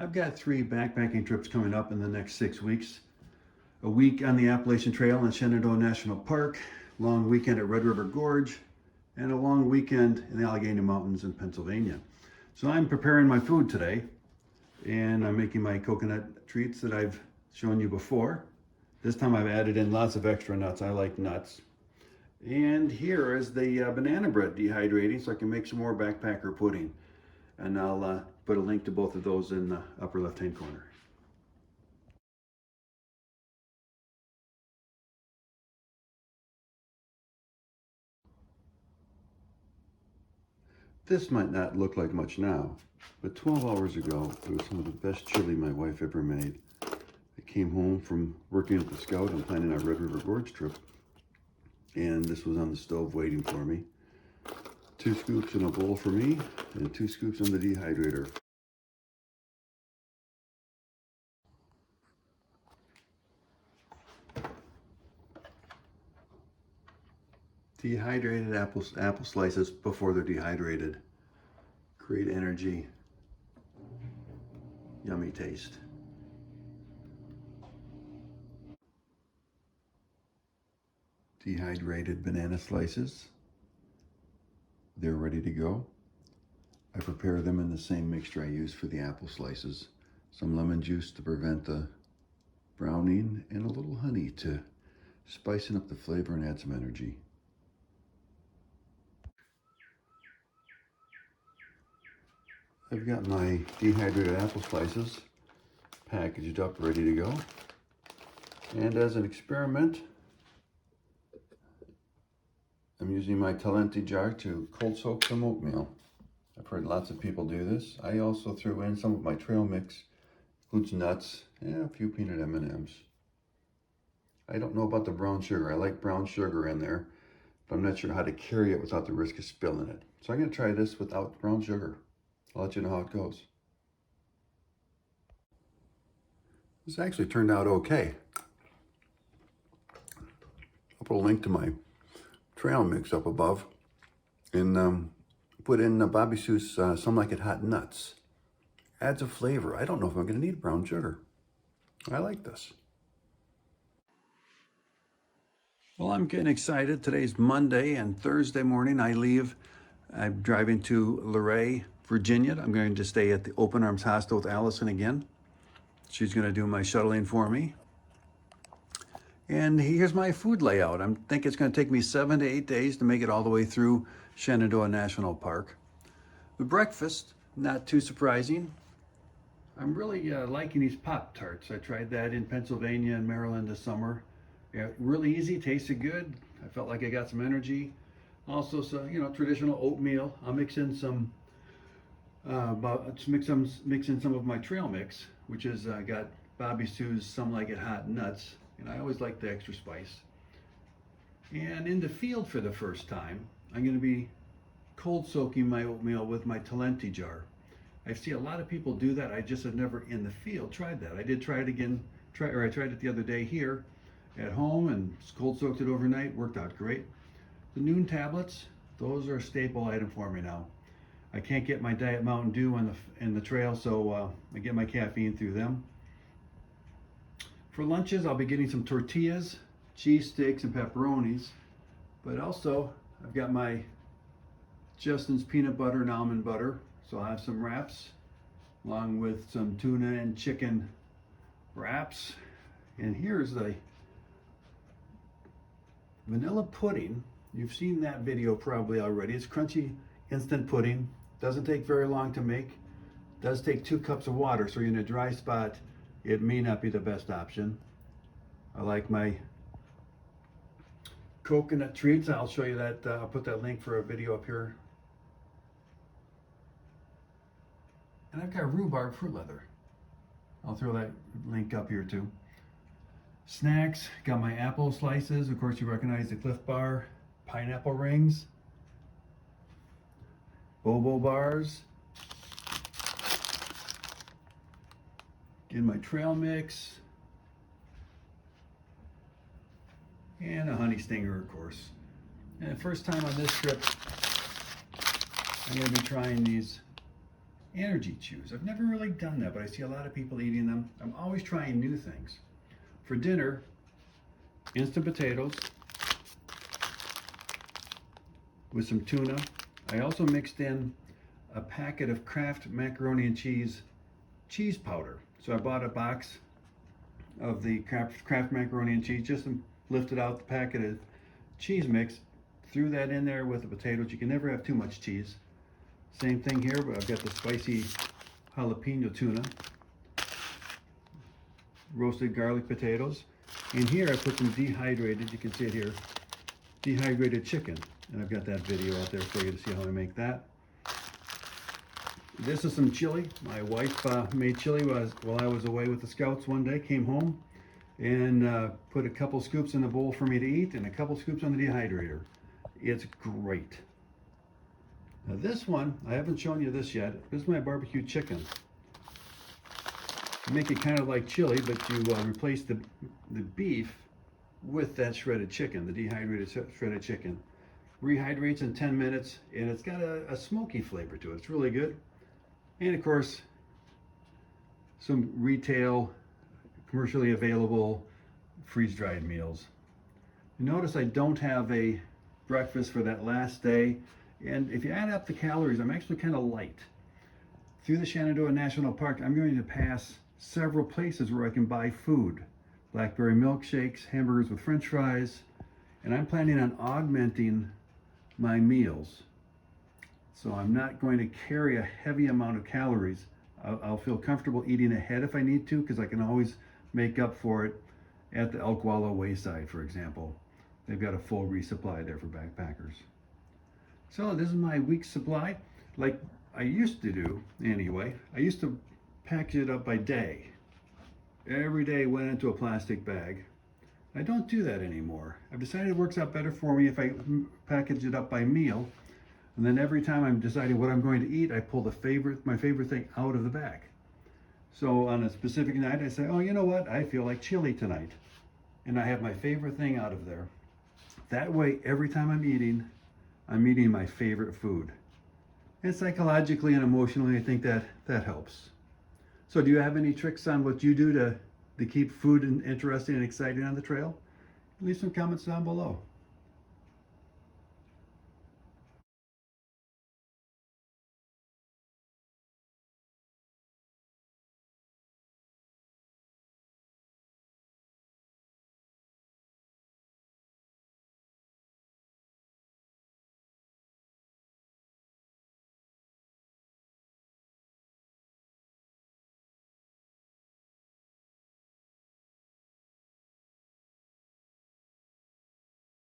I've got 3 backpacking trips coming up in the next 6 weeks. A week on the Appalachian Trail in Shenandoah National Park, long weekend at Red River Gorge, and a long weekend in the Allegheny Mountains in Pennsylvania. So I'm preparing my food today, and I'm making my coconut treats that I've shown you before. This time I've added in lots of extra nuts. I like nuts. And here is the banana bread dehydrating so I can make some more backpacker pudding. And I'll put a link to both of those in the upper left-hand corner. This might not look like much now, but 12 hours ago, it was some of the best chili my wife ever made. I came home from working at the Scout and planning our Red River Gorge trip, and this was on the stove waiting for me. 2 scoops in a bowl for me, and 2 scoops in the dehydrator. Dehydrated apple slices before they're dehydrated. Great energy, yummy taste. Dehydrated banana slices. They're ready to go. I prepare them in the same mixture I use for the apple slices. Some lemon juice to prevent the browning, and a little honey to spicing up the flavor and add some energy. I've got my dehydrated apple slices packaged up, ready to go. And as an experiment, I'm using my Talenti jar to cold soak some oatmeal. I've heard lots of people do this. I also threw in some of my trail mix, includes nuts and a few peanut M&Ms. I don't know about the brown sugar. I like brown sugar in there, but I'm not sure how to carry it without the risk of spilling it. So I'm going to try this without brown sugar. I'll let you know how it goes. This actually turned out okay. I'll put a link to my trail mix up above, and put in Bobby Sue's Some Like It Hot nuts. Adds a flavor. I don't know if I'm going to need brown sugar. I like this. Well, I'm getting excited. Today's Monday, and Thursday morning I leave. I'm driving to Luray, Virginia. I'm going to stay at the Open Arms Hostel with Allison again. She's going to do my shuttling for me. And here's my food layout. I think it's going to take me 7 to 8 days to make it all the way through Shenandoah National Park. The breakfast, not too surprising. I'm really liking these Pop-Tarts. I tried that in Pennsylvania and Maryland this summer. Yeah, really easy, tasted good. I felt like I got some energy. Also, traditional oatmeal. I'll mix in some, mix in some of my trail mix, which is got Bobby Sue's Some Like It Hot nuts, and I always like the extra spice. And in the field for the first time, I'm going to be cold soaking my oatmeal with my Talenti jar. I see a lot of people do that. I just have never in the field tried that. I did try it again, I tried it the other day here at home and cold soaked it overnight. Worked out great. The noon tablets, those are a staple item for me now. I can't get my Diet Mountain Dew in the trail, so I get my caffeine through them. For lunches, I'll be getting some tortillas, cheese sticks, and pepperonis. But also, I've got my Justin's peanut butter and almond butter. So I'll have some wraps, along with some tuna and chicken wraps. And here's the vanilla pudding. You've seen that video probably already. It's crunchy instant pudding. Doesn't take very long to make. Does take 2 cups of water, so you're in a dry spot, it may not be the best option. I like my coconut treats. I'll show you that. I'll put that link for a video up here. And I've got rhubarb fruit leather. I'll throw that link up here too. Snacks, got my apple slices. Of course, you recognize the Cliff Bar, pineapple rings, Bobo bars. Get my trail mix. And a honey stinger, of course. And the first time on this trip, I'm going to be trying these energy chews. I've never really done that, but I see a lot of people eating them. I'm always trying new things. For dinner, instant potatoes with some tuna. I also mixed in a packet of Kraft macaroni and cheese powder. So I bought a box of the Kraft macaroni and cheese, just lifted out the packet of cheese mix, threw that in there with the potatoes. You can never have too much cheese. Same thing here, but I've got the spicy jalapeno tuna, roasted garlic potatoes, and here I put some dehydrated, you can see it here, dehydrated chicken. And I've got that video out there for you to see how I make that. This is some chili. My wife made chili while I was away with the Scouts one day, came home and put a couple scoops in the bowl for me to eat and a couple scoops on the dehydrator. It's great. Now this one, I haven't shown you this yet. This is my barbecue chicken. You make it kind of like chili, but you replace the beef with that shredded chicken, the dehydrated shredded chicken. Rehydrates in 10 minutes, and it's got a smoky flavor to it. It's really good. And of course, some retail, commercially available freeze-dried meals. Notice I don't have a breakfast for that last day. And if you add up the calories, I'm actually kind of light. Through the Shenandoah National Park, I'm going to pass several places where I can buy food. Blackberry milkshakes, hamburgers with french fries, and I'm planning on augmenting my meals. So I'm not going to carry a heavy amount of calories. I'll feel comfortable eating ahead if I need to, because I can always make up for it at the Elk Wallow Wayside, for example. They've got a full resupply there for backpackers. So this is my week's supply. Like I used to do anyway. I used to package it up by day. Every day went into a plastic bag. I don't do that anymore. I've decided it works out better for me if I package it up by meal. And then every time I'm deciding what I'm going to eat, I pull my favorite thing out of the bag. So on a specific night, I say, oh, you know what? I feel like chili tonight. And I have my favorite thing out of there. That way, every time I'm eating my favorite food. And psychologically and emotionally, I think that helps. So do you have any tricks on what you do to keep food interesting and exciting on the trail? Leave some comments down below.